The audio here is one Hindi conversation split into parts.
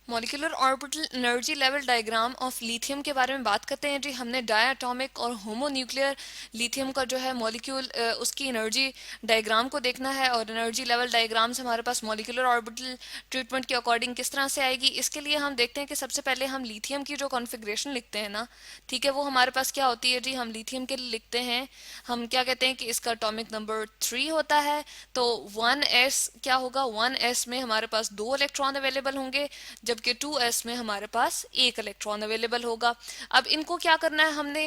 Molecular orbital energy level diagram of lithium के बारे में बात करते हैं जी। हमने डायटॉमिक और होमोन्यूक्लियर लिथियम का जो है मॉलिक्यूल उसकी एनर्जी डायग्राम को देखना है, और एनर्जी लेवल डायग्राम से हमारे पास मॉलिक्यूलर ऑर्बिटल ट्रीटमेंट के अकॉर्डिंग किस तरह से आएगी। इसके लिए हम देखते हैं कि सबसे पहले हम लिथियम की जो कॉन्फ़िगरेशन लिखते हैं ना, ठीक है, वो हमारे पास क्या होती है जी। हम लिथियम के लिए लिखते हैं, हम क्या कहते हैं कि इसका एटॉमिक नंबर 3 होता है। तो 1s क्या होगा, 1s में हमारे पास 2 इलेक्ट्रॉन अवेलेबल होंगे, जबकि 2s में हमारे पास 1 इलेक्ट्रॉन अवेलेबल होगा। अब इनको क्या करना है, हमने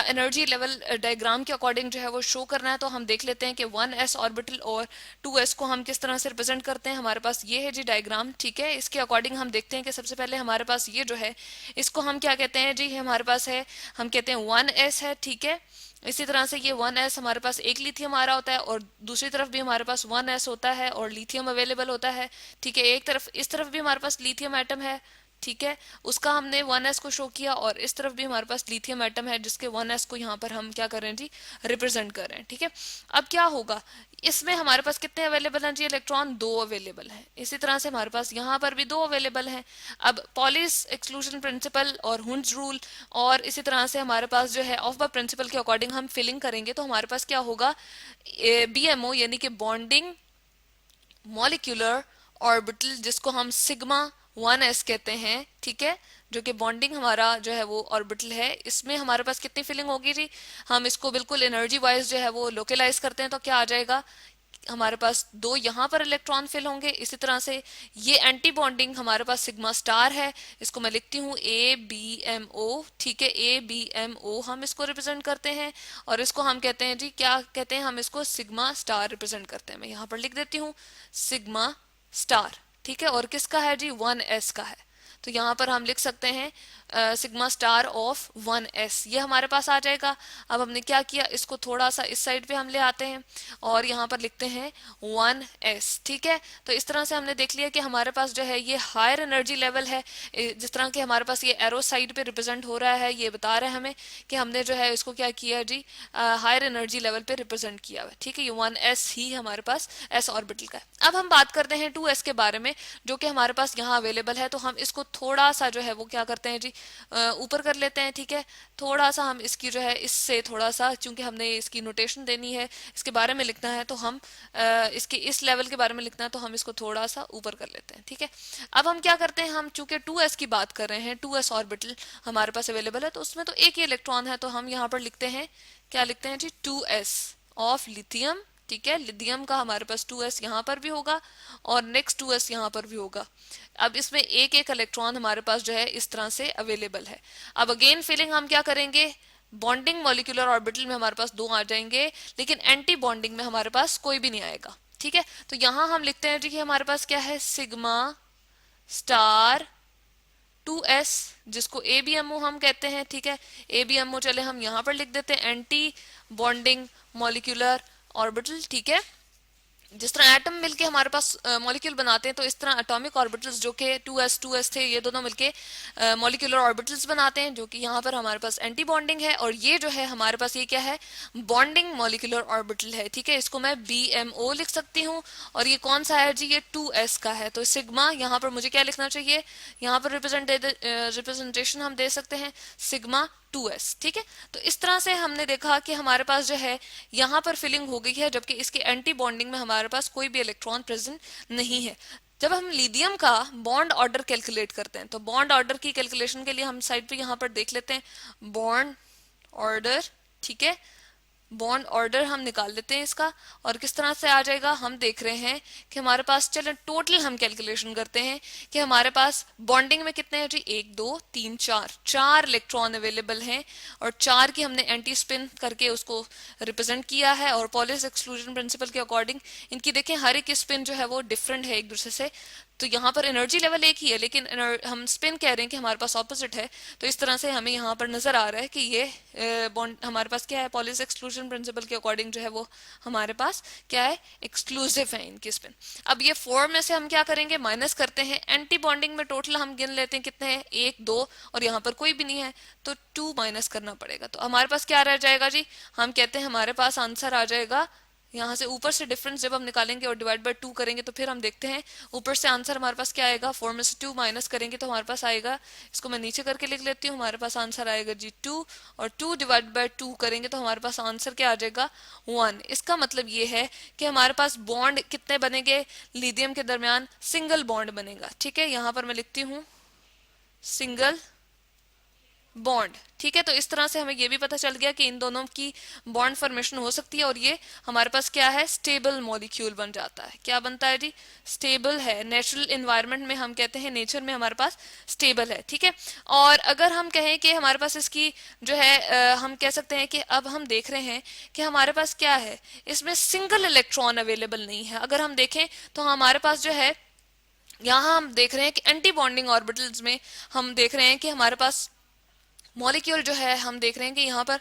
एनर्जी लेवल डायग्राम के अकॉर्डिंग जो है वो शो करना है। तो हम देख लेते हैं कि 1s ऑर्बिटल और 2s को हम किस तरह से रिप्रेजेंट करते हैं। हमारे पास ये है जी डायग्राम, ठीक है। इसके अकॉर्डिंग हम देखते हैं कि सबसे पहले हमारे पास ये जो है, इसको हम क्या कहते हैं जी, हमारे पास है, हम कहते हैं 1s है, ठीक है। इसी तरह से ये 1s हमारे पास एक लिथियम आ रहा होता है, और दूसरी तरफ भी हमारे पास 1s होता है और लिथियम अवेलेबल होता है, ठीक है। एक तरफ, इस तरफ भी हमारे पास लिथियम एटम है, ठीक है, उसका हमने 1s को शो किया, और इस तरफ भी हमारे पास लिथियम एटम है जिसके 1s को यहाँ पर हम क्या कर रहे हैं जी, रिप्रेजेंट कर रहे हैं, ठीक है। अब क्या होगा, इसमें हमारे पास कितने अवेलेबल हैं जी, इलेक्ट्रॉन 2 अवेलेबल हैं। इसी तरह से हमारे पास यहाँ पर भी 2 अवेलेबल हैं। अब पॉलिस एक्सक्लूजन प्रिंसिपल और हुंज रूल और इसी तरह से हमारे पास जो है ऑफ द प्रिंसिपल के अकॉर्डिंग हम फिलिंग करेंगे, तो हमारे पास क्या होगा, BMO यानी कि बॉन्डिंग मॉलिक्यूलर ऑर्बिटल, जिसको हम सिग्मा 1s कहते हैं, ठीक है, जो कि बॉन्डिंग हमारा जो है वो ऑर्बिटल है। इसमें हमारे पास कितनी फिलिंग होगी जी, हम इसको बिल्कुल एनर्जी वाइज जो है वो लोकलाइज करते हैं, तो क्या आ जाएगा, हमारे पास 2 यहाँ पर इलेक्ट्रॉन फिल होंगे। इसी तरह से ये एंटी बॉन्डिंग हमारे पास सिग्मा स्टार है, इसको मैं लिखती हूँ ABMO, ठीक है, ABMO हम इसको रिप्रेजेंट करते हैं, और इसको हम कहते हैं जी, क्या कहते हैं, हम इसको सिग्मा स्टार रिप्रेजेंट करते हैं। मैं यहाँ पर लिख देती हूँ सिग्मा स्टार, ठीक है, और किसका है जी, 1s का है। तो यहाँ पर हम लिख सकते हैं सिग्मा स्टार ऑफ 1s, ये हमारे पास आ जाएगा। अब हमने क्या किया, इसको थोड़ा सा इस साइड पे हम ले आते हैं और यहाँ पर लिखते हैं 1s, ठीक है। तो इस तरह से हमने देख लिया कि हमारे पास जो है ये हायर एनर्जी लेवल है। जिस तरह के हमारे पास ये एरो साइड पे रिप्रेजेंट हो रहा है, ये बता रहा है हमें कि हमने जो है इसको क्या किया जी, हायर एनर्जी लेवल पे रिप्रेजेंट किया हुआ है, ठीक है। ये 1s ही हमारे पास s ऑर्बिटल का है। अब हम बात करते हैं 2s के बारे में, जो कि हमारे पास यहाँ अवेलेबल है। तो हम इसको थोड़ा सा जो है वो क्या करते हैं जी, ऊपर कर लेते हैं, ठीक है। थोड़ा सा हम इसकी जो है, इससे थोड़ा सा, चूंकि हमने इसकी नोटेशन देनी है, इसके बारे में लिखना है, तो हम इसके इस लेवल के बारे में लिखना है, तो हम इसको थोड़ा सा ऊपर कर लेते हैं, ठीक है। अब हम क्या करते हैं, हम चूंकि 2s की बात कर रहे हैं, 2s ऑर्बिटल हमारे पास अवेलेबल है, तो उसमें तो एक ही इलेक्ट्रॉन है, तो हम यहाँ पर लिखते हैं, क्या लिखते हैं जी, 2s ऑफ लिथियम, ठीक है। लिथियम का हमारे पास 2s यहाँ पर भी होगा और नेक्स्ट 2s यहाँ पर भी होगा। अब इसमें एक एक इलेक्ट्रॉन हमारे पास जो है इस तरह से अवेलेबल है। अब अगेन फिलिंग हम क्या करेंगे, बॉन्डिंग मॉलिक्यूलर ऑर्बिटल में हमारे पास 2 आ जाएंगे, लेकिन एंटी बॉन्डिंग में हमारे पास कोई भी नहीं आएगा, ठीक है। तो यहाँ हम लिखते हैं जी कि हमारे पास क्या है, सिग्मा स्टार 2s, जिसको ABMO हम कहते हैं, ठीक है। ABMO चले हम यहाँ पर लिख देते हैं, एंटी बॉन्डिंग मॉलिक्यूलर ऑर्बिटल, ठीक है। जिस तरह एटम मिलके हमारे पास मॉलिक्यूल बनाते हैं, तो इस तरह एटॉमिक ऑर्बिटल्स जो कि 2s थे, ये दोनों मिलके मॉलिक्यूलर ऑर्बिटल्स बनाते हैं, जो कि यहाँ पर हमारे पास एंटी बॉन्डिंग है। और ये जो है हमारे पास ये क्या है, बॉन्डिंग मॉलिक्यूलर ऑर्बिटल है, ठीक है। इसको मैं BMO लिख सकती हूँ। और ये कौन सा है जी, ये 2s का है। तो सिग्मा यहाँ पर मुझे क्या लिखना चाहिए, यहाँ पर रिप्रेजेंटेशन हम दे सकते हैं सिग्मा 2s, ठीक है। तो इस तरह से हमने देखा कि हमारे पास जो है यहाँ पर फिलिंग हो गई है, जबकि इसके एंटी बॉन्डिंग में हमारे पास कोई भी इलेक्ट्रॉन प्रेजेंट नहीं है। जब हम लिथियम का बॉन्ड ऑर्डर कैलकुलेट करते हैं, तो बॉन्ड ऑर्डर की कैलकुलेशन के लिए हम साइड पे यहाँ पर देख लेते हैं बॉन्ड ऑर्डर, ठीक है। बॉन्ड ऑर्डर हम निकाल लेते हैं इसका, और किस तरह से आ जाएगा, हम देख रहे हैं कि हमारे पास, चलें टोटल हम कैलकुलेशन करते हैं कि हमारे पास बॉन्डिंग में कितने हैं जी, 1 2 3 4 इलेक्ट्रॉन अवेलेबल हैं, और 4 की हमने एंटी स्पिन करके उसको रिप्रेजेंट किया है। और पॉलिस एक्सक्लूजन प्रिंसिपल के अकॉर्डिंग इनकी देखें हर एक स्पिन जो है वो डिफरेंट है एक दूसरे से। तो यहाँ पर एनर्जी लेवल एक ही है, लेकिन हम स्पिन कह रहे हैं कि हमारे पास ऑपोजिट है। तो इस तरह से हमें यहाँ पर नजर आ रहा है कि ये बॉन्ड हमारे पास क्या है, पॉलिस एक्सक्लूजन प्रिंसिपल के अकॉर्डिंग जो है वो हमारे पास क्या है, एक्सक्लूसिव है इनकी स्पिन। अब ये 4 में से हम क्या करेंगे, माइनस करते हैं। एंटी बॉन्डिंग में टोटल हम गिन लेते हैं कितने हैं, 1 2, और यहाँ पर कोई भी नहीं है, तो 2 माइनस करना पड़ेगा। तो हमारे पास क्या रह जाएगा जी, हम कहते हैं हमारे पास आंसर आ जाएगा यहाँ से ऊपर से डिफरेंस जब हम निकालेंगे और डिवाइड बाय 2 करेंगे तो फिर हम देखते हैं ऊपर से आंसर हमारे पास क्या आएगा, 4 में से 2 माइनस करेंगे तो हमारे पास आएगा, इसको मैं नीचे करके लिख लेती हूँ, हमारे पास आंसर आएगा जी 2, और 2 डिवाइड बाय 2 करेंगे तो हमारे पास आंसर क्या आ जाएगा, 1। इसका मतलब ये है कि हमारे पास बॉन्ड कितने बनेंगे लिथियम के दरमियान, सिंगल बॉन्ड बनेगा। ठीक है, यहाँ पर मैं लिखती हूँ सिंगल बॉन्ड। ठीक है, तो इस तरह से हमें ये भी पता चल गया कि इन दोनों की बॉन्ड फॉर्मेशन हो सकती है और ये हमारे पास क्या है, स्टेबल मॉलिक्यूल बन जाता है। क्या बनता है जी, स्टेबल है। नेचुरल इन्वायरमेंट में हम कहते हैं, नेचर में हमारे पास स्टेबल है। ठीक है, और अगर हम कहें कि हमारे पास इसकी जो है हम कह सकते हैं कि अब हम देख रहे हैं कि हमारे पास क्या है, इसमें सिंगल इलेक्ट्रॉन अवेलेबल नहीं है। अगर हम देखें तो हमारे पास जो है, यहाँ हम देख रहे हैं कि एंटी बॉन्डिंग ऑर्बिटल्स में हम देख रहे हैं कि हमारे पास मॉलिक्यूल जो है, हम देख रहे हैं कि यहाँ पर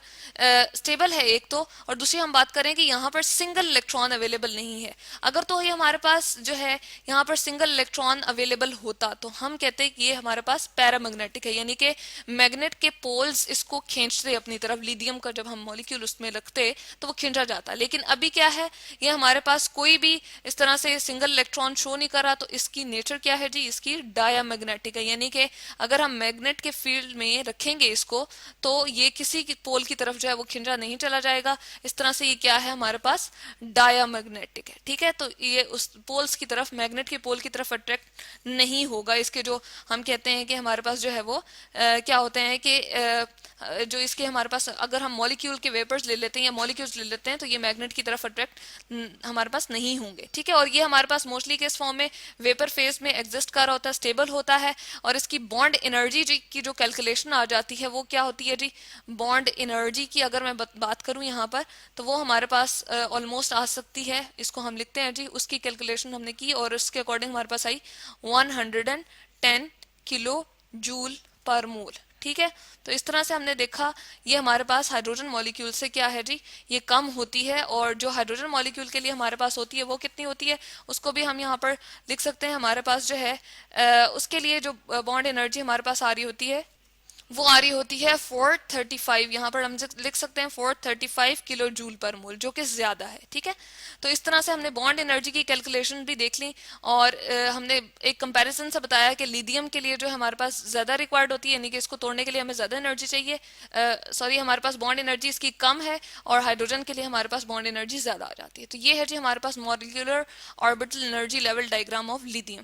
स्टेबल है एक तो, और दूसरी हम बात करें कि यहाँ पर सिंगल इलेक्ट्रॉन अवेलेबल नहीं है। अगर तो ये हमारे पास जो है यहाँ पर सिंगल इलेक्ट्रॉन अवेलेबल होता तो हम कहते हैं कि ये हमारे पास पैरामैग्नेटिक है, यानी कि मैग्नेट के पोल्स इसको खींचते अपनी तरफ, लिथियम का जब हम मॉलिक्यूल उसमें रखते तो वो खींचा जाता। लेकिन अभी क्या है, ये हमारे पास कोई भी इस तरह से सिंगल इलेक्ट्रॉन शो नहीं कर रहा, तो इसकी नेचर क्या है जी, इसकी डायामैग्नेटिक है, यानी कि अगर हम मैग्नेट के फील्ड में रखेंगे इसको तो ये किसी की पोल की तरफ जो है वो खिंजा नहीं चला जाएगा। इस तरह से ये क्या है, हमारे पास डायामैग्नेटिक है। ठीक है, तो ये उस पोल्स की तरफ, मैग्नेट के पोल की तरफ अट्रैक्ट नहीं होगा। इसके जो हम कहते हैं कि हमारे पास जो है वो क्या होते हैं कि जो इसके हमारे पास अगर हम मॉलिक्यूल के वेपर्स ले लेते हैं या मॉलिक्यूल्स ले लेते हैं तो ये मैग्नेट की तरफ अट्रैक्ट हमारे पास नहीं होंगे। ठीक है, और ये हमारे पास मोस्टली किस फॉर्म में, वेपर फेज में एग्जिस्ट कर रहा होता है, स्टेबल होता है, और इसकी बॉन्ड एनर्जी की जो कैलकुलेशन आ जाती है वो क्या होती है जी, बॉन्ड एनर्जी की अगर मैं बात करूं यहाँ पर तो वो हमारे पास ऑलमोस्ट आ सकती है, इसको हम लिखते हैं जी, उसकी कैलकुलेशन हमने की और उसके अकॉर्डिंग हमारे पास आई 110 किलो जूल पर मोल। ठीक है, तो इस तरह से हमने देखा ये हमारे पास हाइड्रोजन मॉलिक्यूल से क्या है जी, ये कम होती है, और जो हाइड्रोजन मॉलिक्यूल के लिए हमारे पास होती है वो कितनी होती है, उसको भी हम यहाँ पर लिख सकते हैं। हमारे पास जो है उसके लिए जो बॉन्ड एनर्जी हमारे पास आ रही होती है वो आ रही होती है 435, यहाँ पर हम लिख सकते हैं 435 किलो जूल पर मोल, जो कि ज्यादा है। ठीक है, तो इस तरह से हमने बॉन्ड एनर्जी की कैलकुलेशन भी देख ली, और हमने एक कंपैरिजन से बताया कि लिथियम के लिए जो हमारे पास ज्यादा रिक्वायर्ड होती है, यानी कि इसको तोड़ने के लिए हमें ज्यादा एनर्जी चाहिए, सॉरी हमारे पास बॉन्ड एनर्जी इसकी कम है, और हाइड्रोजन के लिए हमारे पास बॉन्ड एनर्जी ज्यादा आ जाती है। तो ये है जी हमारे पास molecular orbital energy level diagram of lithium.